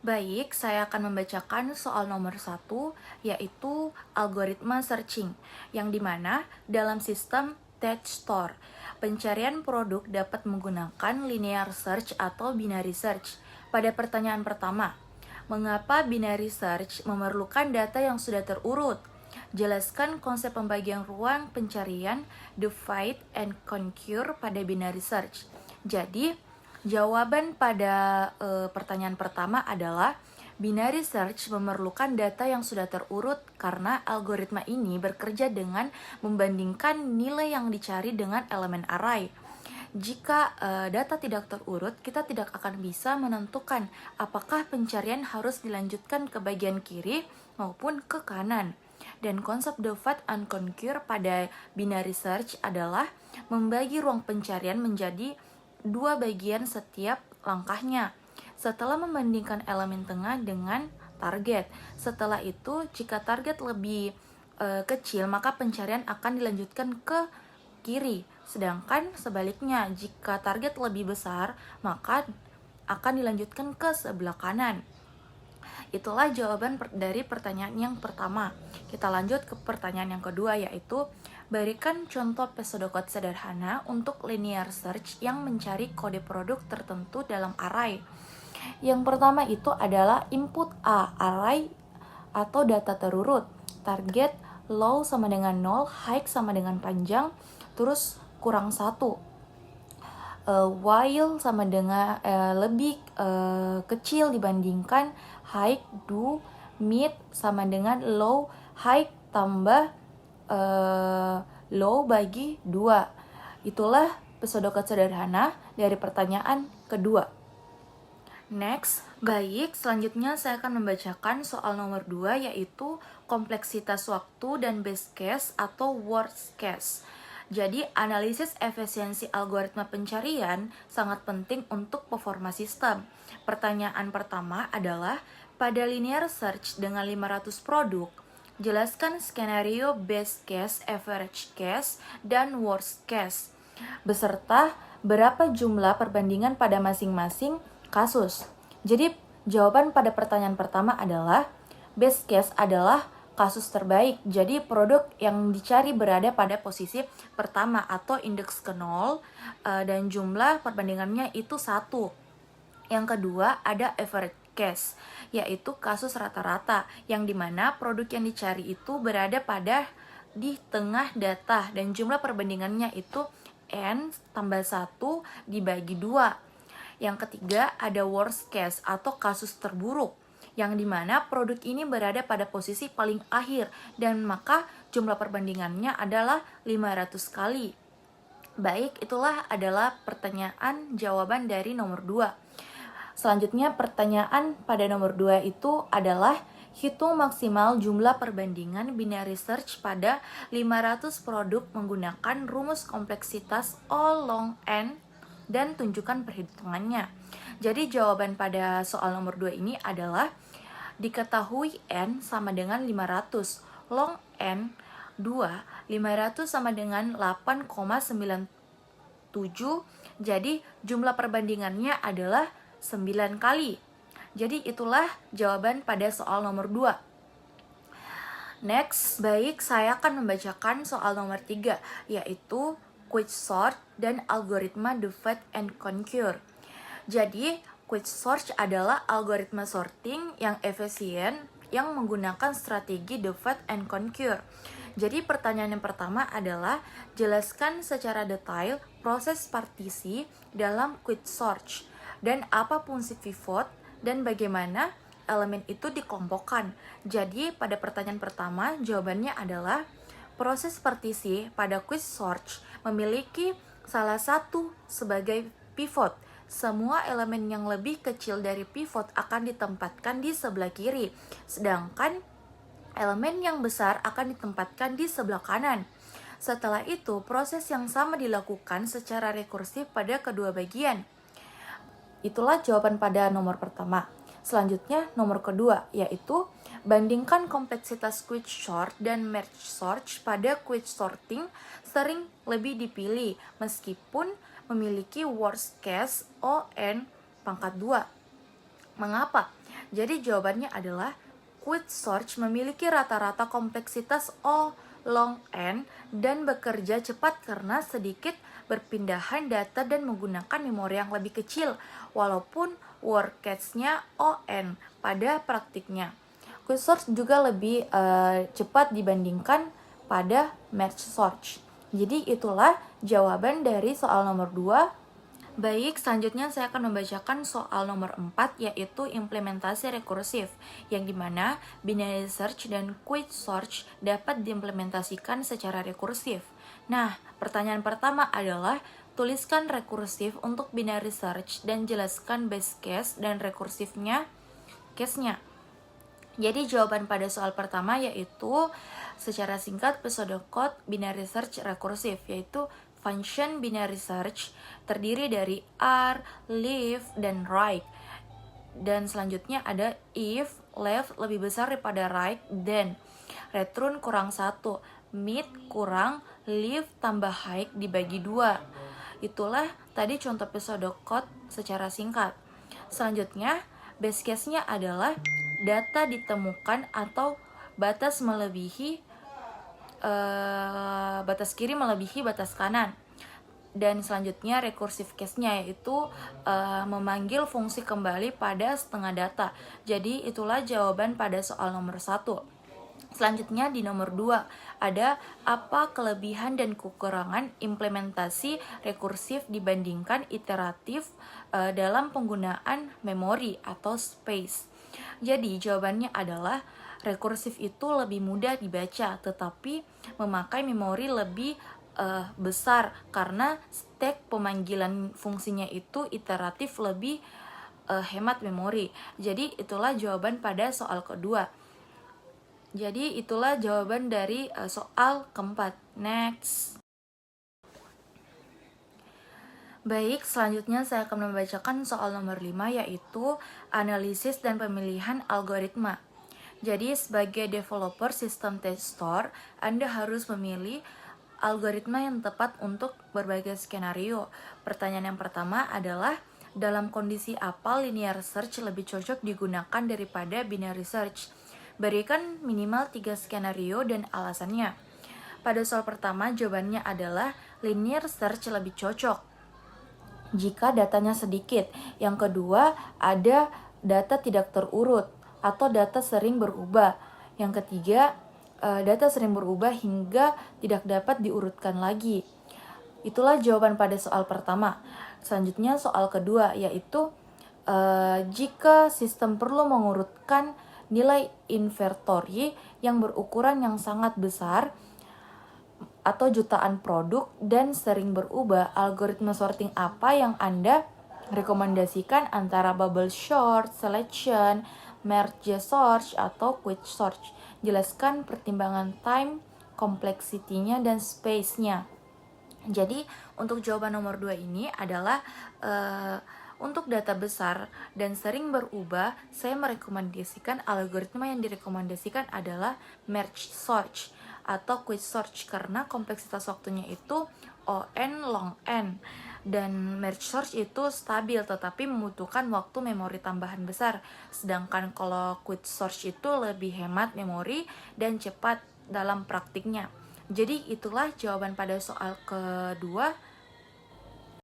Baik, saya akan membacakan soal nomor 1, yaitu algoritma searching, yang dimana dalam sistem TeXtStore, pencarian produk dapat menggunakan linear search atau binary search. Pada pertanyaan pertama, mengapa binary search memerlukan data yang sudah terurut? Jelaskan konsep pembagian ruang pencarian, divide and conquer pada binary search. Jadi, jawaban pada pertanyaan pertama adalah binary search memerlukan data yang sudah terurut karena algoritma ini bekerja dengan membandingkan nilai yang dicari dengan elemen array. Jika data tidak terurut, kita tidak akan bisa menentukan apakah pencarian harus dilanjutkan ke bagian kiri maupun ke kanan. Dan konsep divide and conquer pada binary search adalah membagi ruang pencarian menjadi dua bagian setiap langkahnya. Setelah membandingkan elemen tengah dengan target. Setelah itu, jika target lebih kecil, maka pencarian akan dilanjutkan ke kiri. Sedangkan sebaliknya, jika target lebih besar, maka akan dilanjutkan ke sebelah kanan. Itulah jawaban dari pertanyaan yang pertama. Kita lanjut ke pertanyaan yang kedua, yaitu berikan contoh pseudocode sederhana untuk linear search yang mencari kode produk tertentu dalam array. Yang pertama itu adalah input A, array atau data terurut. Target low sama dengan 0, high sama dengan panjang, terus kurang 1. While sama dengan lebih kecil dibandingkan high, do, mid sama dengan low, high tambah low bagi 2. Itulah pseudocode sederhana dari pertanyaan kedua. Next, baik, selanjutnya saya akan membacakan soal nomor 2, yaitu kompleksitas waktu dan best case atau worst case. Jadi, analisis efisiensi algoritma pencarian sangat penting untuk performa sistem. Pertanyaan pertama adalah, pada linear search dengan 500 produk, jelaskan skenario best case, average case, dan worst case, beserta berapa jumlah perbandingan pada masing-masing kasus. Jadi, jawaban pada pertanyaan pertama adalah, best case adalah kasus terbaik. Jadi produk yang dicari berada pada posisi pertama atau indeks ke 0 dan jumlah perbandingannya itu 1. Yang kedua ada average case, yaitu kasus rata-rata yang dimana produk yang dicari itu berada pada di tengah data dan jumlah perbandingannya itu n tambah 1 dibagi 2. Yang ketiga ada worst case atau kasus terburuk, yang dimana produk ini berada pada posisi paling akhir dan maka jumlah perbandingannya adalah 500 kali. Baik, itulah adalah pertanyaan jawaban dari nomor 2. Selanjutnya pertanyaan pada nomor 2 itu adalah hitung maksimal jumlah perbandingan binary search pada 500 produk menggunakan rumus kompleksitas O long n dan tunjukkan perhitungannya. Jadi jawaban pada soal nomor 2 ini adalah diketahui N sama dengan 500, long N 2, 500 sama dengan 8,97, jadi jumlah perbandingannya adalah 9 kali. Jadi itulah jawaban pada soal nomor 2. Next, baik, saya akan membacakan soal nomor 3, yaitu quicksort dan algoritma divide and conquer. Jadi, quicksort adalah algoritma sorting yang efisien yang menggunakan strategi divide and conquer. Jadi, pertanyaan yang pertama adalah jelaskan secara detail proses partisi dalam quicksort dan apa fungsi pivot dan bagaimana elemen itu dikelompokkan. Jadi, pada pertanyaan pertama jawabannya adalah proses partisi pada quicksort memiliki salah satu sebagai pivot. Semua elemen yang lebih kecil dari pivot akan ditempatkan di sebelah kiri, sedangkan elemen yang besar akan ditempatkan di sebelah kanan. Setelah itu, proses yang sama dilakukan secara rekursif pada kedua bagian. Itulah jawaban pada nomor pertama. Selanjutnya, nomor kedua, yaitu bandingkan kompleksitas quicksort dan merge sort pada quicksorting sering lebih dipilih meskipun memiliki worst case ON pangkat 2. Mengapa? Jadi jawabannya adalah quick search memiliki rata-rata kompleksitas O long n dan bekerja cepat karena sedikit berpindahan data dan menggunakan memori yang lebih kecil, walaupun word cache-nya ON pada praktiknya. Quick search juga lebih cepat dibandingkan pada merge search. Jadi itulah jawaban dari soal nomor 2. Baik, selanjutnya saya akan membacakan soal nomor 4, yaitu implementasi rekursif, yang dimana binary search dan quick search dapat diimplementasikan secara rekursif. Nah, pertanyaan pertama adalah tuliskan rekursif untuk binary search dan jelaskan base case dan rekursifnya case-nya. Jadi jawaban pada soal pertama yaitu secara singkat pseudocode binary search rekursif, yaitu function binary search terdiri dari R, leave, dan right. Dan selanjutnya ada if left lebih besar daripada right, then return kurang 1, mid kurang leave tambah high dibagi 2. Itulah tadi contoh pseudocode secara singkat. Selanjutnya base case-nya adalah data ditemukan atau batas melebihi batas kiri melebihi batas kanan. Dan selanjutnya recursive case-nya yaitu memanggil fungsi kembali pada setengah data. Jadi itulah jawaban pada soal nomor 1. Selanjutnya di nomor 2 ada apa kelebihan dan kekurangan implementasi rekursif dibandingkan iteratif dalam penggunaan memori atau space. Jadi jawabannya adalah rekursif itu lebih mudah dibaca, tetapi memakai memori lebih besar karena stack pemanggilan fungsinya itu iteratif lebih hemat memori. Jadi itulah jawaban pada soal kedua. Jadi itulah jawaban dari soal keempat. Next. Baik, selanjutnya saya akan membacakan soal nomor 5, yaitu analisis dan pemilihan algoritma. Jadi sebagai developer sistem tester, Anda harus memilih algoritma yang tepat untuk berbagai skenario. Pertanyaan yang pertama adalah, dalam kondisi apa linear search lebih cocok digunakan daripada binary search? Berikan minimal 3 skenario dan alasannya. Pada soal pertama, jawabannya adalah linear search lebih cocok jika datanya sedikit. Yang kedua, ada data tidak terurut atau data sering berubah. Yang ketiga, data sering berubah hingga tidak dapat diurutkan lagi. Itulah jawaban pada soal pertama. Selanjutnya soal kedua, yaitu jika sistem perlu mengurutkan nilai inventory yang berukuran yang sangat besar atau jutaan produk dan sering berubah, algoritma sorting apa yang Anda rekomendasikan antara bubble sort, selection, merge search, atau quick search? Jelaskan pertimbangan time, complexity-nya, dan space-nya. Jadi untuk jawaban nomor 2 ini adalah untuk data besar dan sering berubah, saya merekomendasikan algoritma yang direkomendasikan adalah merge search atau quick search karena kompleksitas waktunya itu ON long n. Dan merge search itu stabil tetapi membutuhkan waktu memori tambahan besar. Sedangkan kalau quick search itu lebih hemat memori dan cepat dalam praktiknya. Jadi itulah jawaban pada soal kedua.